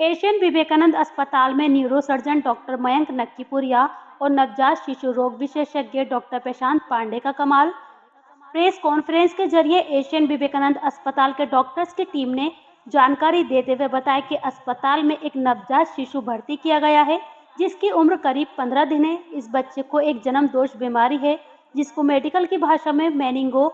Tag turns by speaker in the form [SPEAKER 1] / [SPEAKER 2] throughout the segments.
[SPEAKER 1] Asian Vivekananda अस्पताल में neurosurgeon doctor Mayank नक्कीपुरिया और नवजात शिशु रोग विशेषज्ञ डॉक्टर प्रशांत पांडे का कमाल। प्रेस कॉन्फ्रेंस के जरिए एशियन विवेकानंद अस्पताल के डॉक्टर्स की टीम ने जानकारी देते हुए बताया कि अस्पताल में एक नवजात शिशु भर्ती किया गया है, जिसकी उम्र करीब 15 दिन है। इस बच्चे को एक जन्म दोष बीमारी है, जिसको मेडिकल की भाषा में मेनिंगो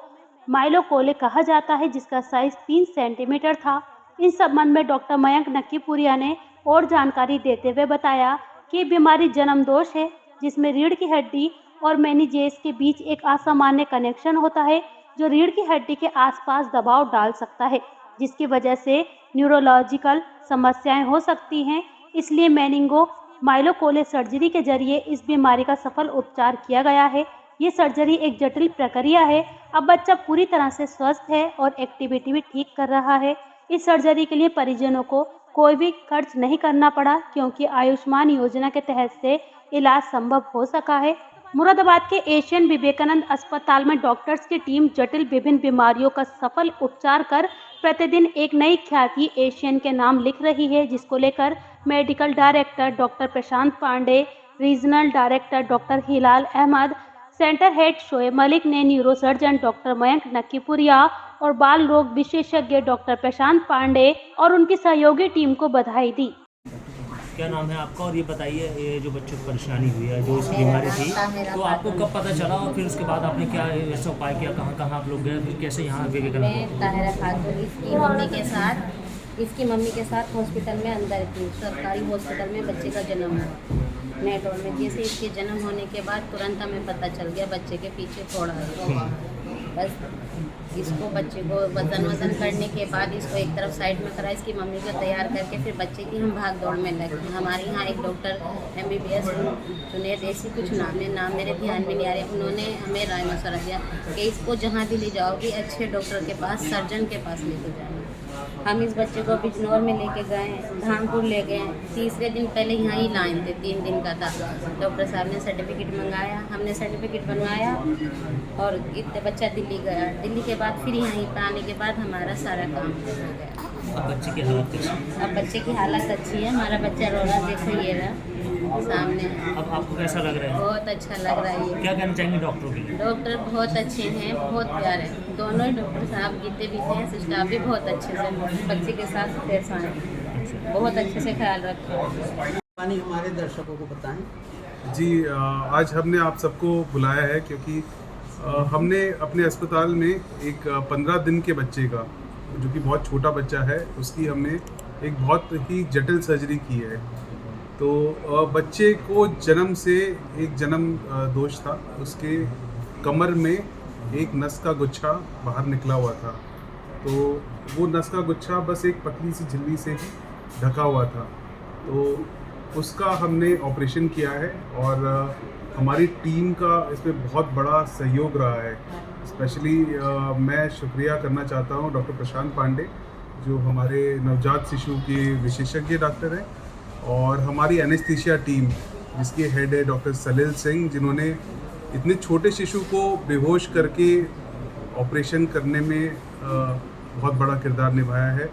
[SPEAKER 1] माइलोकोले कहा जाता है, जिसका साइज 3 सेंटीमीटर था। इस संबंध में डॉक्टर मयंक नक्कीपुरिया ने और जानकारी देते हुए बताया कि बीमारी जन्म दोष है, जिसमें रीढ़ की हड्डी और मेनिंजेस के बीच एक असामान्य कनेक्शन होता है, जो रीढ़ की हड्डी के आसपास दबाव डाल सकता है, जिसकी वजह से न्यूरोलॉजिकल समस्याएं हो सकती हैं। इसलिए मेनिंगो माइलोकोले सर्जरी के जरिए इस बीमारी का सफल उपचार किया गया है। ये सर्जरी एक जटिल प्रक्रिया है। अब बच्चा पूरी तरह से स्वस्थ है और एक्टिविटी भी ठीक कर रहा है। इस सर्जरी के लिए परिजनों को कोई भी खर्च नहीं करना पड़ा, क्योंकि आयुष्मान योजना के तहत से इलाज संभव हो सका है। मुरादाबाद के एशियन विवेकानंद अस्पताल में डॉक्टर्स की टीम जटिल विभिन्न बीमारियों का सफल उपचार कर प्रतिदिन एक नई ख्याति एशियन के नाम लिख रही है, जिसको लेकर मेडिकल डायरेक्टर डॉक्टर प्रशांत पांडे, रीजनल डायरेक्टर डॉक्टर हिलाल अहमद, सेंटर हेड शोएब मलिक ने न्यूरोसर्जन डॉक्टर मयंक नक्कीपुरिया और बाल रोग विशेषज्ञ डॉक्टर प्रशांत पांडे और उनकी सहयोगी टीम को बधाई दी।
[SPEAKER 2] क्या नाम है आपका, और ये बताइए ये जो बच्चों को परेशानी हुई है, जो इसकी बीमारी थी, तो आपको कब पता चला और फिर उसके बाद आपने क्या ऐसा उपाय किया, कहाँ कहाँ आप लोग गए, फिर कैसे यहाँ विवेकानंद?
[SPEAKER 3] मैं ताहिरा खातून इसकी मम्मी के साथ हॉस्पिटल में अंदर थी। सरकारी हॉस्पिटल में बच्चे का जन्म हुआ नेटोर में। जैसे इसके जन्म होने के बाद तुरंत हमें पता चल गया बच्चे के पीछे फोड़ा है। बस इसको बच्चे को वजन करने के बाद इसको एक तरफ साइड में करा, इसकी मम्मी को तैयार करके फिर बच्चे की हम भाग दौड़ में लगे। हमारे यहाँ एक डॉक्टर MBBS जुनेद ऐसी कुछ नाम मेरे ध्यान में नहीं आ रहे, उन्होंने हमें राय मशवरा दिया कि इसको जहाँ भी ले जाओगी अच्छे डॉक्टर के पास, सर्जन के पास लेके जाना। हम इस बच्चे को बिजनौर में लेके गए, धामपुर ले गए। तीसरे दिन पहले यहाँ ही लाइन थे, 3 दिन का था। डॉक्टर साहब ने सर्टिफिकेट मंगाया, हमने सर्टिफिकेट बनवाया और इतने बच्चा दिल्ली गया। दिल्ली के बाद फिर यहीं पर आने के बाद हमारा सारा काम हो गया।
[SPEAKER 2] अब बच्चे की हालत कैसी है?
[SPEAKER 3] अब बच्चे की हालत अच्छी है। हमारा बच्चा रो रहा, देखो ये रहा सामने।
[SPEAKER 2] अब आपको कैसा लग रहा है?
[SPEAKER 3] बहुत अच्छा लग रहा है।
[SPEAKER 2] क्या कहना चाहेंगे डॉक्टरों के लिए?
[SPEAKER 3] डॉक्टर बहुत अच्छे हैं, बहुत प्यारे हैं। दोनों ही डॉक्टर साहब जितने भी थे, स्टाफ भी बहुत अच्छे से बच्चे के साथ पेश आए, बहुत अच्छे से ख्याल रखा।
[SPEAKER 4] हमारे दर्शकों को बताएं।
[SPEAKER 5] जी, आज हमने आप सबको बुलाया है क्योंकि हमने अपने अस्पताल में एक 15 दिन के बच्चे का, जो कि बहुत छोटा बच्चा है, उसकी हमने एक बहुत ही जटिल सर्जरी की है। तो बच्चे को जन्म से एक जन्म दोष था, उसके कमर में एक नस का गुच्छा बाहर निकला हुआ था। तो वो नस का गुच्छा बस एक पतली सी झिल्ली से ही ढका हुआ था। तो उसका हमने ऑपरेशन किया है और हमारी टीम का इसमें बहुत बड़ा सहयोग रहा है। स्पेशली मैं शुक्रिया करना चाहता हूँ डॉक्टर प्रशांत पांडे, जो हमारे नवजात शिशु के विशेषज्ञ डॉक्टर हैं, और हमारी एनेस्थीसिया टीम जिसके हेड है डॉक्टर सलील सिंह, जिन्होंने इतने छोटे शिशु को बेहोश करके ऑपरेशन करने में बहुत बड़ा किरदार निभाया है।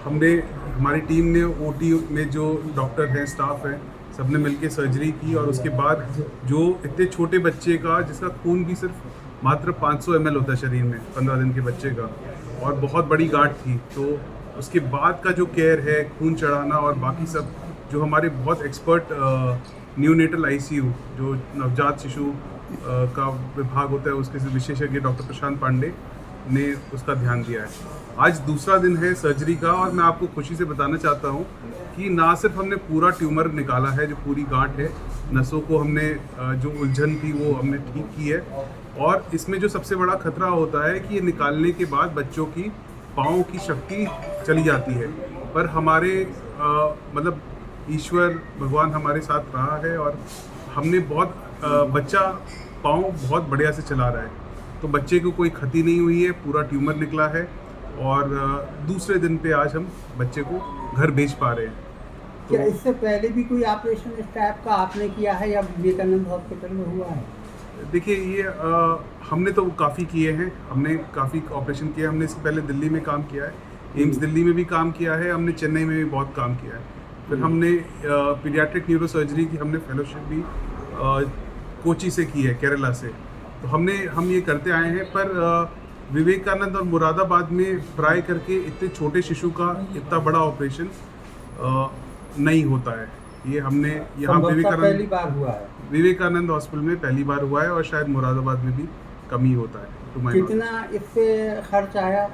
[SPEAKER 5] हमारी टीम ने OT में जो डॉक्टर हैं, स्टाफ हैं, सबने मिलकर सर्जरी की और उसके बाद जो इतने छोटे बच्चे का, जिसका खून भी सिर्फ मात्र 500 ml होता है शरीर में 15 दिन के बच्चे का, और बहुत बड़ी गांठ थी, तो उसके बाद का जो केयर है, खून चढ़ाना और बाकी सब, जो हमारे बहुत एक्सपर्ट न्यूनेटल ICU जो नवजात शिशु का विभाग होता है, उसके विशेषज्ञ डॉक्टर प्रशांत पांडे ने उसका ध्यान दिया है। आज दूसरा दिन है सर्जरी का और मैं आपको खुशी से बताना चाहता हूँ कि ना सिर्फ हमने पूरा ट्यूमर निकाला है, जो पूरी गांठ है, नसों को हमने जो उलझन थी वो हमने ठीक की है, और इसमें जो सबसे बड़ा खतरा होता है कि ये निकालने के बाद बच्चों की पाँव की शक्ति चली जाती है। पर हमारे मतलब ईश्वर भगवान हमारे साथ रहा है और हमने बच्चा पाँव बहुत बढ़िया से चला रहा है, तो बच्चे को कोई क्षति नहीं हुई है, पूरा ट्यूमर निकला है और दूसरे दिन पे आज हम बच्चे को घर भेज पा रहे हैं।
[SPEAKER 4] क्या इससे पहले भी कोई ऑपरेशन इस टाइप का आपने किया है या विवेकानंद हॉस्पिटल में हुआ है?
[SPEAKER 5] देखिए ये हमने तो काफ़ी किए हैं, हमने काफ़ी ऑपरेशन किए हैं। हमने इससे पहले दिल्ली में काम किया है, एम्स दिल्ली में भी काम किया है, हमने चेन्नई में भी बहुत काम किया है। फिर हमने पीडियाट्रिक न्यूरो सर्जरी की हमने फेलोशिप भी कोची से की है, केरला से। तो हम ये करते आए हैं, पर विवेकानंद और मुरादाबाद में ट्राई करके इतने छोटे शिशु का इतना बड़ा ऑपरेशन नहीं होता है। ये हमने यहाँ
[SPEAKER 4] पहली बार हुआ है,
[SPEAKER 5] विवेकानंद हॉस्पिटल में पहली बार हुआ है, और शायद मुरादाबाद में भी कम ही होता है।
[SPEAKER 4] कितना इससे खर्च आया?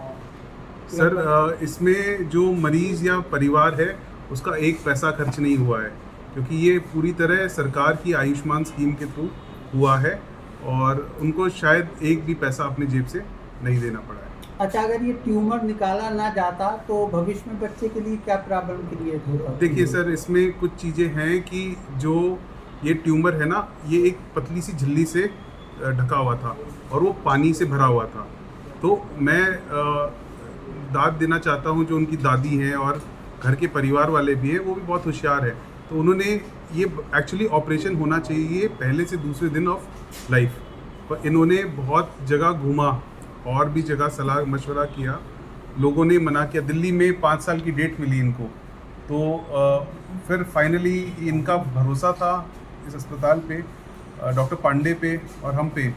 [SPEAKER 5] सर इसमें जो मरीज या परिवार है उसका एक पैसा खर्च नहीं हुआ है, क्योंकि ये पूरी तरह सरकार की आयुष्मान स्कीम के थ्रू हुआ है और उनको शायद एक भी पैसा अपने जेब से नहीं देना पड़ा है।
[SPEAKER 4] अच्छा, अगर ये ट्यूमर निकाला ना जाता तो भविष्य में बच्चे के लिए क्या प्रॉब्लम क्रिएट होता?
[SPEAKER 5] देखिए सर, इसमें कुछ चीज़ें हैं कि जो ये ट्यूमर है ना, ये एक पतली सी झिल्ली से ढका हुआ था और वो पानी से भरा हुआ था। तो मैं दाद देना चाहता हूँ जो उनकी दादी हैं और घर के परिवार वाले भी हैं, वो भी बहुत होशियार है। तो उन्होंने ये एक्चुअली ऑपरेशन होना चाहिए पहले से दूसरे दिन ऑफ लाइफ, पर इन्होंने बहुत जगह घूमा और भी जगह सलाह मशवरा किया, लोगों ने मना किया। दिल्ली में 5 साल की डेट मिली इनको, तो फिर फाइनली इनका भरोसा था इस अस्पताल पे, डॉक्टर पांडे पे और हम पे,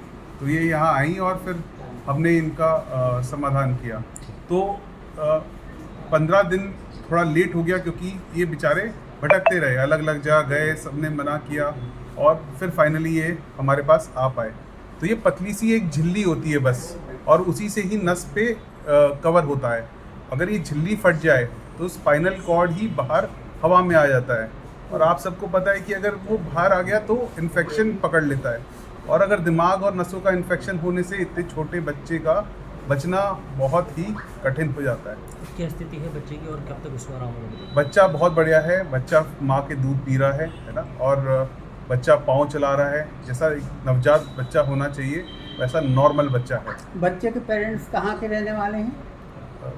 [SPEAKER 5] तो ये यहाँ आई और फिर हमने इनका समाधान किया। तो 15 दिन थोड़ा लेट हो गया, क्योंकि ये बेचारे भटकते रहे, अलग अलग जगह गए, सबने मना किया और फिर फाइनली ये हमारे पास आ पाए। तो ये पतली सी एक झिल्ली होती है बस, और उसी से ही नस पे कवर होता है। अगर ये झिल्ली फट जाए तो स्पाइनल कॉर्ड ही बाहर हवा में आ जाता है, और आप सबको पता है कि अगर वो बाहर आ गया तो इन्फेक्शन पकड़ लेता है, और अगर दिमाग और नसों का इन्फेक्शन होने से इतने छोटे बच्चे का बचना बहुत ही कठिन हो जाता है।
[SPEAKER 2] क्या स्थिति है बच्चे की और कब तक उसको आराम होगा?
[SPEAKER 5] बच्चा बहुत बढ़िया है, बच्चा माँ के दूध पी रहा है ना, और बच्चा पाँव चला रहा है, जैसा एक नवजात बच्चा होना चाहिए वैसा नॉर्मल बच्चा है।
[SPEAKER 4] बच्चे के पेरेंट्स कहाँ के रहने वाले हैं?